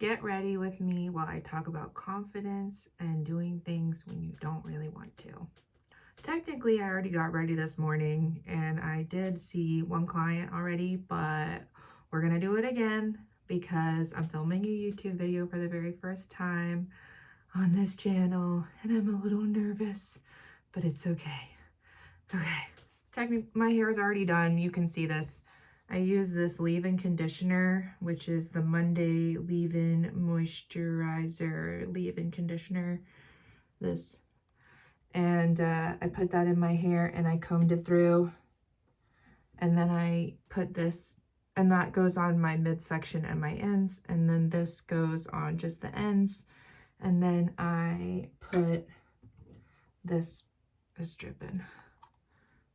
Get ready with me while I talk about confidence and doing things when you don't really want to. Technically, I already got ready this morning and I did see one client already, but we're gonna do it again because I'm filming a YouTube video for the very first time on this channel and I'm a little nervous, but it's okay. Okay. Technically, my hair is already done. You can see this. I use this leave-in conditioner, which is the Monday leave-in moisturizer leave-in conditioner. This. And I put that in my hair and I combed it through. And then I put this, and that goes on my midsection and my ends. And then this goes on just the ends. And then I put this is dripping.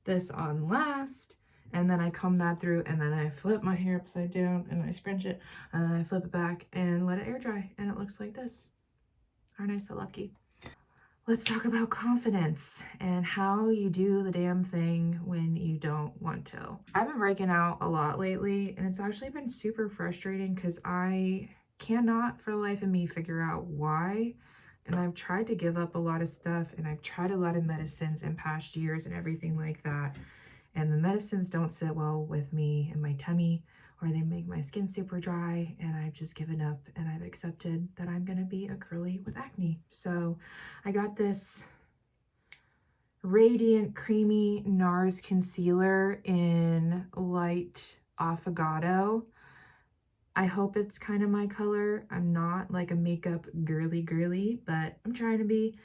This on last, and then I comb that through, and then I flip my hair upside down and I scrunch it, and then I flip it back and let it air dry, and it looks like this. Aren't I so lucky? Let's talk about confidence and how you do the damn thing when you don't want to. I've been breaking out a lot lately, and it's actually been super frustrating because I cannot for the life of me figure out why. And I've tried to give up a lot of stuff, and I've tried a lot of medicines in past years and everything like that. And the medicines don't sit well with me and my tummy, or they make my skin super dry, and I've just given up and I've accepted that I'm gonna be a curly with acne. So I got this Radiant Creamy NARS Concealer in Light Affogato. I hope it's kind of my color. I'm not like a makeup girly, but I'm trying to be.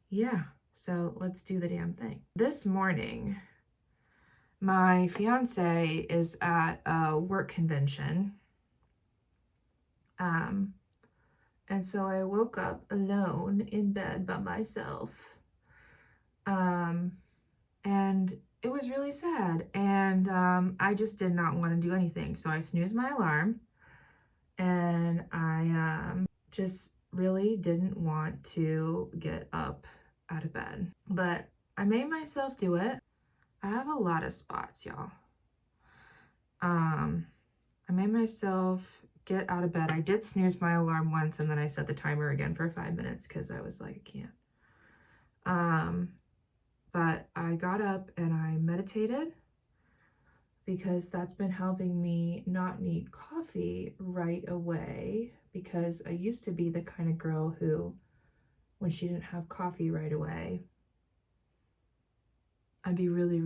Yeah, so let's do the damn thing. This morning, my fiance is at a work convention. And so I woke up alone in bed by myself. And it was really sad, and I just did not want to do anything. So I snoozed my alarm, and I just really didn't want to get up out of bed. But I made myself do it. I have a lot of spots, y'all. I made myself get out of bed. I did snooze my alarm once, and then I set the timer again for 5 minutes because I was like, I can't. But I got up and I meditated because that's been helping me not need coffee right away, because I used to be the kind of girl who, when she didn't have coffee right away, I'd be really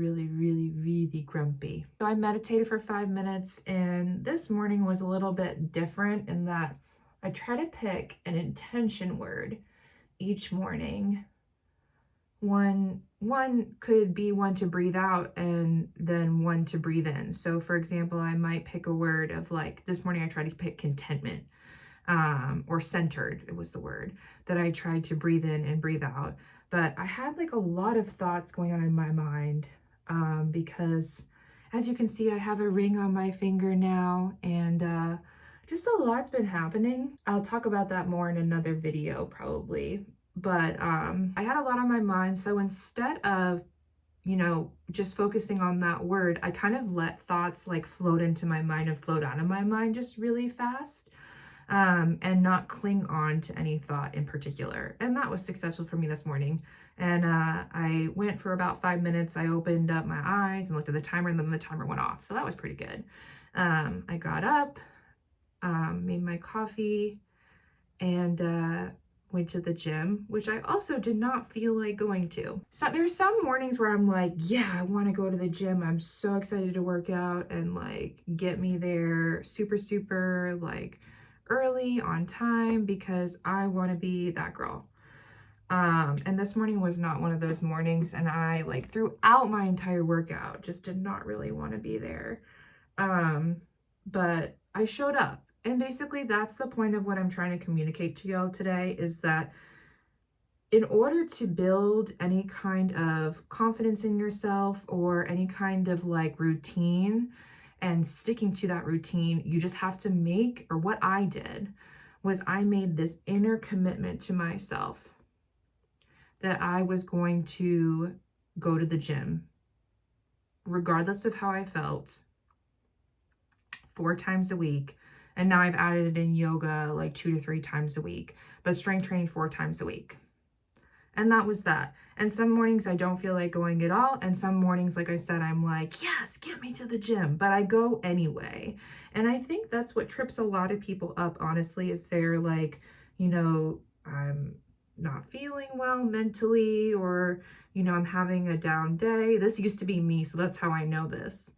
grumpy. So I meditated for 5 minutes, and this morning was a little bit different in that I try to pick an intention word each morning. One could be one to breathe out and then one to breathe in. So for example, I might pick a word of, like, this morning I tried to pick contentment, or centered, it was the word that I tried to breathe in and breathe out. But I had like a lot of thoughts going on in my mind, because as you can see, I have a ring on my finger now, and just a lot's been happening. I'll talk about that more in another video probably. But I had a lot on my mind, so instead of, just focusing on that word, I kind of let thoughts like float into my mind and float out of my mind just really fast, and not cling on to any thought in particular. And that was successful for me this morning. And I went for about 5 minutes. I opened up my eyes and looked at the timer, and then the timer went off. So that was pretty good. I got up, made my coffee, and went to the gym, which I also did not feel like going to. So there's some mornings where I'm like, yeah, I want to go to the gym. I'm so excited to work out and like get me there super like early on time because I want to be that girl. And this morning was not one of those mornings, and I like throughout my entire workout just did not really want to be there. But I showed up. And basically that's the point of what I'm trying to communicate to y'all today, is that in order to build any kind of confidence in yourself or any kind of like routine and sticking to that routine, you just have to make, or what I did was I made this inner commitment to myself that I was going to go to the gym, regardless of how I felt, 4 times a week, And now I've added in yoga like 2 to 3 times a week, but strength training 4 times a week. And that was that. And some mornings I don't feel like going at all. And some mornings, like I said, I'm like, yes, get me to the gym, but I go anyway. And I think that's what trips a lot of people up, honestly, is they're like, I'm not feeling well mentally, or, I'm having a down day. This used to be me, so that's how I know this.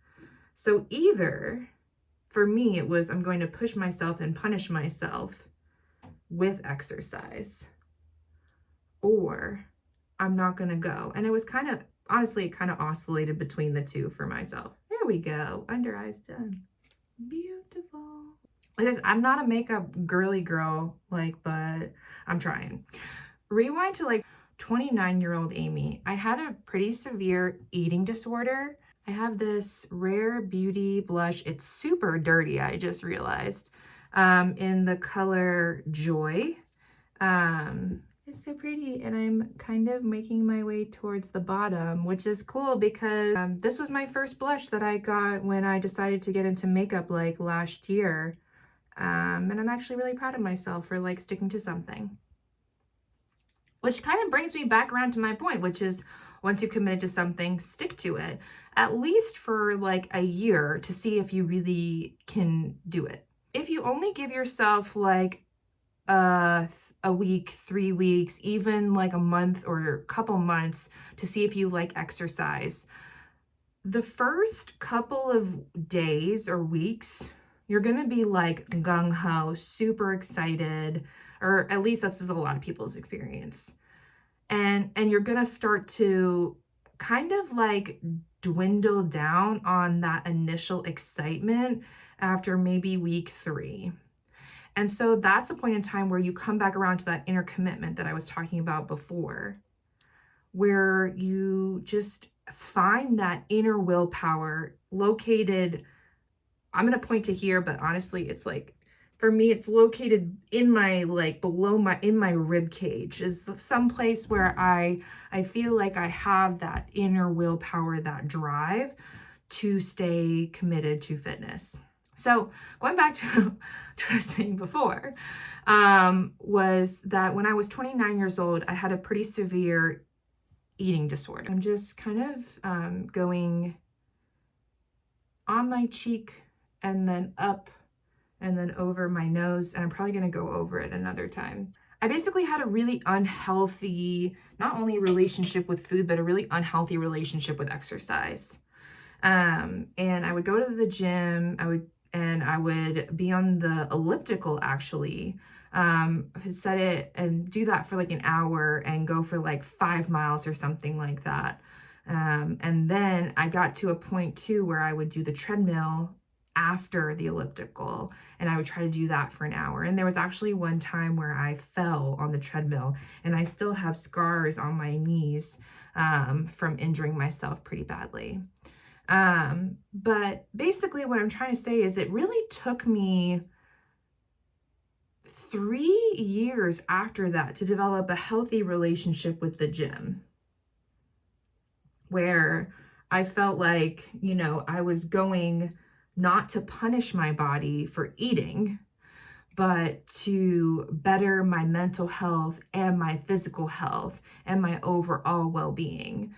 So either for me, it was I'm going to push myself and punish myself with exercise, or I'm not going to go. And it was honestly, it kind of oscillated between the two for myself. There we go. Under eyes done. Beautiful. Like I said, I'm not a makeup girly girl, but I'm trying. Rewind to 29-year-old Amy. I had a pretty severe eating disorder. I have this Rare Beauty blush. It's super dirty, I just realized, in the color Joy. It's so pretty, and I'm kind of making my way towards the bottom, which is cool because this was my first blush that I got when I decided to get into makeup last year. And I'm actually really proud of myself for sticking to something. Which kind of brings me back around to my point, which is once you've committed to something, stick to it, at least for a year, to see if you really can do it. If you only give yourself a week, 3 weeks, even a month or a couple months to see if you like exercise, the first couple of days or weeks, you're gonna be gung-ho, super excited, or at least that's a lot of people's experience. And you're gonna start to kind of dwindle down on that initial excitement after maybe week 3. And so that's a point in time where you come back around to that inner commitment that I was talking about before, where you just find that inner willpower located. I'm going to point to here, but honestly, it's for me, it's located in my, below in my rib cage, is some place where I feel like I have that inner willpower, that drive to stay committed to fitness. So going back to what I was saying before, was that when I was 29 years old, I had a pretty severe eating disorder. I'm just kind of going on my cheek and then up and then over my nose, and I'm probably going to go over it another time. I basically had a really unhealthy, not only relationship with food, but a really unhealthy relationship with exercise. And I would go to the gym, I would be on the elliptical, actually, set it and do that for an hour and go for 5 miles or something like that. And then I got to a point too where I would do the treadmill after the elliptical, and I would try to do that for an hour. And there was actually one time where I fell on the treadmill, and I still have scars on my knees from injuring myself pretty badly. But basically what I'm trying to say is it really took me 3 years after that to develop a healthy relationship with the gym, where I felt like, I was going not to punish my body for eating, but to better my mental health and my physical health and my overall well-being.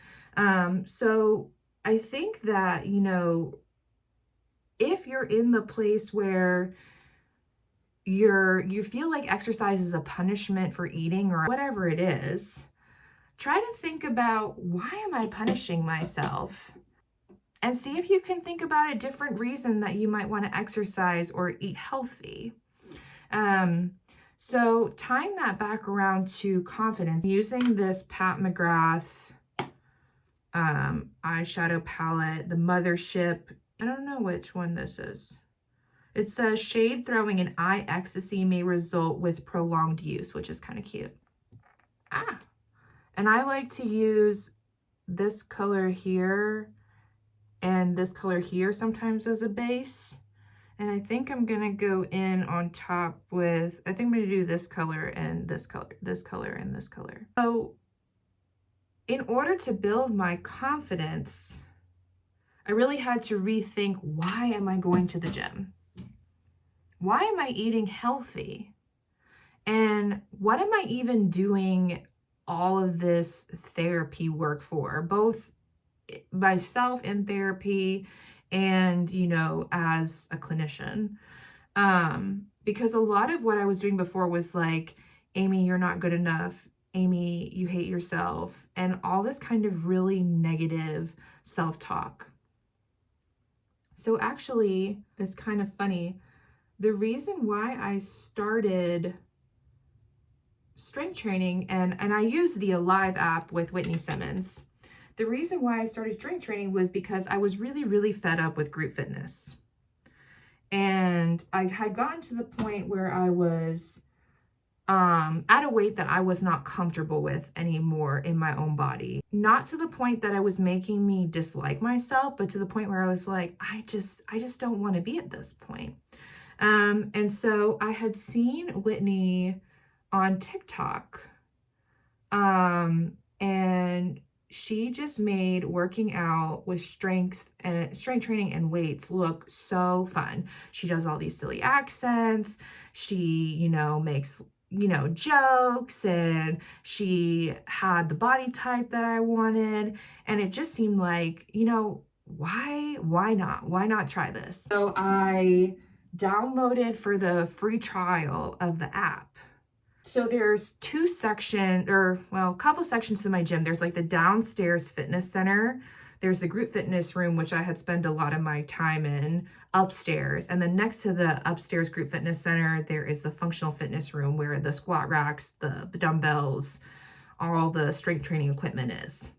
So I think that, if you're in the place where you feel like exercise is a punishment for eating or whatever it is, try to think about, why am I punishing myself? And see if you can think about a different reason that you might want to exercise or eat healthy. So tying that back around to confidence, using this Pat McGrath eyeshadow palette, the Mothership, I don't know which one this is. It says shade throwing and eye ecstasy may result with prolonged use, which is kind of cute. And I like to use this color here and this color here sometimes as a base. And I think I'm gonna go in on top with, I think I'm gonna do this color and this color, this color and this color. So in order to build my confidence, I really had to rethink, why am I going to the gym? why am I eating healthy? And what am I even doing all of this therapy work for? Both myself in therapy and, as a clinician. Because a lot of what I was doing before was like, Amy, you're not good enough. Amy, you hate yourself. And all this kind of really negative self-talk. So actually, it's kind of funny. The reason why I started strength training, and I use the Alive app with Whitney Simmons. The reason why I started strength training was because I was really, really fed up with group fitness. And I had gotten to the point where I was at a weight that I was not comfortable with anymore in my own body. Not to the point that it was making me dislike myself, but to the point where I was like, I just don't want to be at this point. And so I had seen Whitney on TikTok, and she just made working out with strength training and weights look so fun. She does all these silly accents. She, makes, jokes, and she had the body type that I wanted. And it just seemed like, why not? Why not try this? So I downloaded for the free trial of the app. So there's a couple sections to my gym. There's like the downstairs fitness center. There's the group fitness room, which I had spent a lot of my time in upstairs. And then next to the upstairs group fitness center, there is the functional fitness room where the squat racks, the dumbbells, all the strength training equipment is.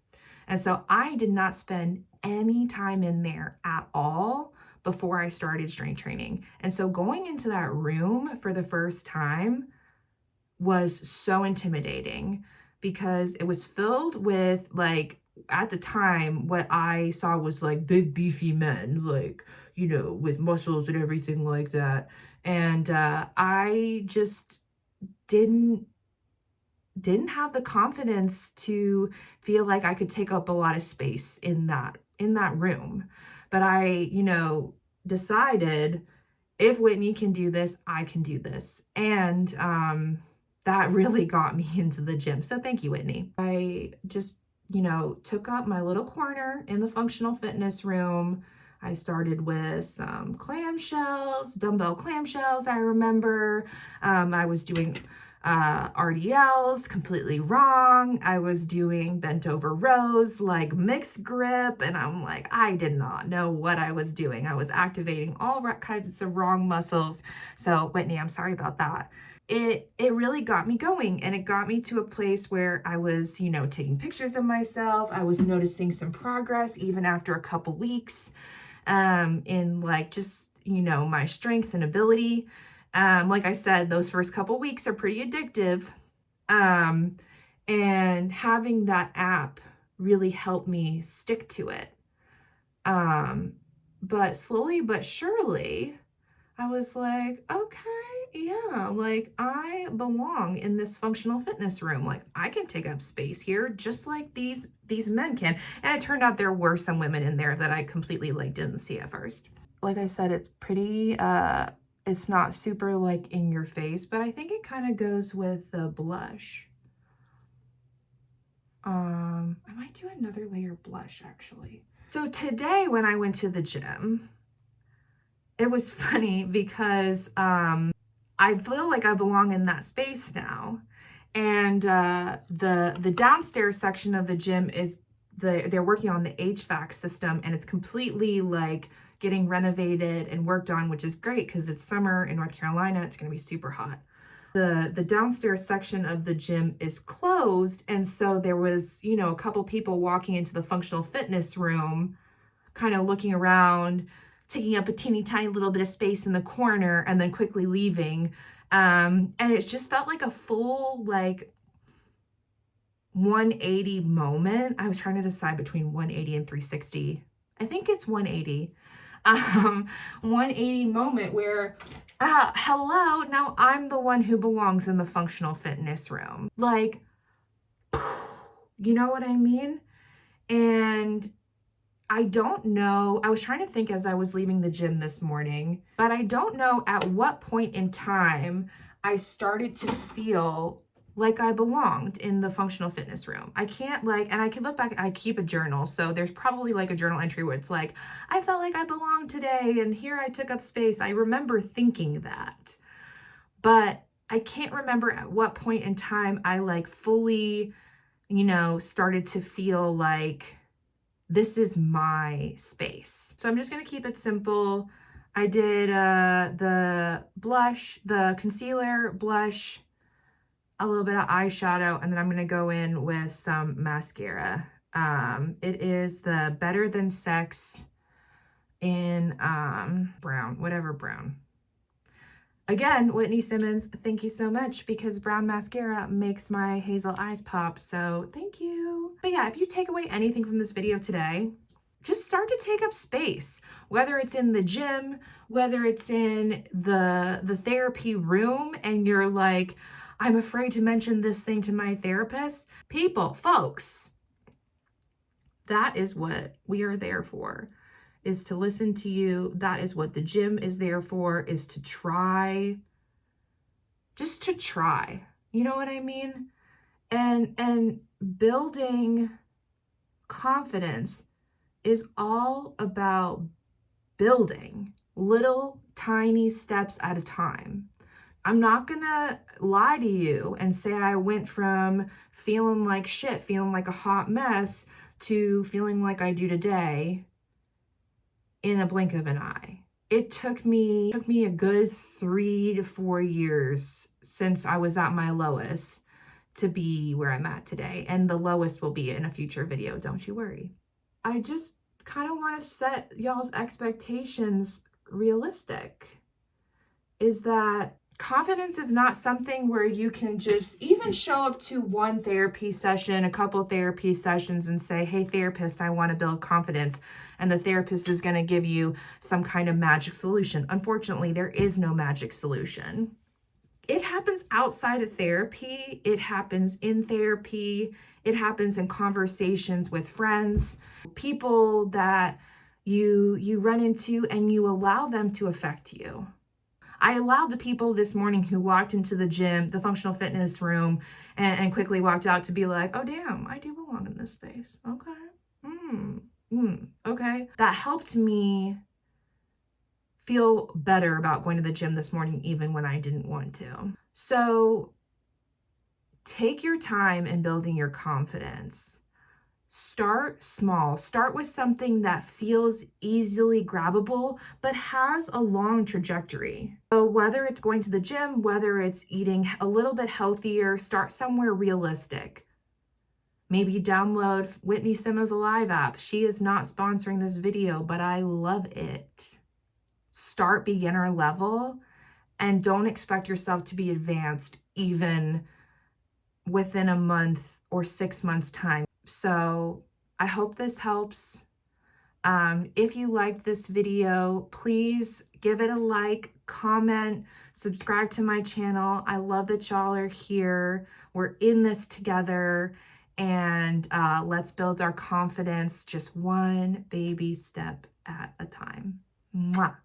And so I did not spend any time in there at all before I started strength training. And so going into that room for the first time was so intimidating because it was filled with, like, at the time, what I saw was like big beefy men, like, with muscles and everything like that. And I just didn't have the confidence to feel like I could take up a lot of space in that room. But I, decided, if Whitney can do this, I can do this. And that really got me into the gym. So thank you, Whitney. I just, took up my little corner in the functional fitness room. I started with some clamshells, dumbbell clamshells, I remember. I was doing RDLs completely wrong. I was doing bent over rows, like mixed grip, and I'm like, I did not know what I was doing. I was activating all kinds of wrong muscles. So Whitney, I'm sorry about that. It really got me going, and it got me to a place where I was, taking pictures of myself. I was noticing some progress even after a couple weeks, in like just, my strength and ability. Like I said, those first couple weeks are pretty addictive. And having that app really helped me stick to it. But slowly but surely, I was like, okay, yeah, like I belong in this functional fitness room. Like I can take up space here just like these men can. And it turned out there were some women in there that I completely didn't see at first. Like I said, it's pretty, it's not super like in your face, but I think it kind of goes with the blush. I might do another layer of blush actually. So today when I went to the gym, it was funny because I feel like I belong in that space now. And the downstairs section of the gym is they're working on the HVAC system, and it's completely like getting renovated and worked on, which is great because it's summer in North Carolina. It's going to be super hot. The downstairs section of the gym is closed, and so there was, a couple people walking into the functional fitness room, kind of looking around, taking up a teeny tiny little bit of space in the corner, and then quickly leaving. And it just felt like a full 180 moment. I was trying to decide between 180 and 360. I think it's 180. 180 moment where, hello, now I'm the one who belongs in the functional fitness room. Like, you know what I mean? And I don't know, I was trying to think as I was leaving the gym this morning, but I don't know at what point in time I started to feel like I belonged in the functional fitness room. I can't and I can look back, I keep a journal, so there's probably like a journal entry where it's like, I felt like I belonged today and here I took up space. I remember thinking that, but I can't remember at what point in time I like fully, started to feel like this is my space. So I'm just gonna keep it simple. I did the blush, the concealer, blush, a little bit of eyeshadow, and then I'm gonna go in with some mascara. It is the Better Than Sex in brown, whatever brown. Again, Whitney Simmons, thank you so much, because brown mascara makes my hazel eyes pop, so thank you. But yeah, if you take away anything from this video today, just start to take up space, whether it's in the gym, whether it's in the therapy room, and you're like, I'm afraid to mention this thing to my therapist. Folks, that is what we are there for, is to listen to you. That is what the gym is there for, is to try, just to try. You know what I mean? And building confidence is all about building little tiny steps at a time. I'm not gonna lie to you and say I went from feeling like shit, feeling like a hot mess, to feeling like I do today in a blink of an eye. It took me a good 3 to 4 years since I was at my lowest to be where I'm at today. And the lowest will be in a future video, don't you worry. I just kind of want to set y'all's expectations realistic. Is that confidence is not something where you can just even show up to one therapy session, a couple therapy sessions, and say, hey, therapist, I want to build confidence. And the therapist is going to give you some kind of magic solution. Unfortunately, there is no magic solution. It happens outside of therapy. It happens in therapy. It happens in conversations with friends, people that you run into, and you allow them to affect you. I allowed the people this morning who walked into the gym, the functional fitness room, and quickly walked out to be like, oh, damn, I do belong in this space. Okay. Okay. That helped me feel better about going to the gym this morning, even when I didn't want to. So take your time in building your confidence. Start small. Start with something that feels easily grabbable, but has a long trajectory. So whether it's going to the gym, whether it's eating a little bit healthier, start somewhere realistic. Maybe download Whitney Simmons Alive app. She is not sponsoring this video, but I love it. Start beginner level and don't expect yourself to be advanced even within a month or 6 months time. So I hope this helps. If you liked this video, please give it a like, comment, subscribe to my channel. I love that y'all are here. We're in this together, and let's build our confidence just one baby step at a time. Mwah.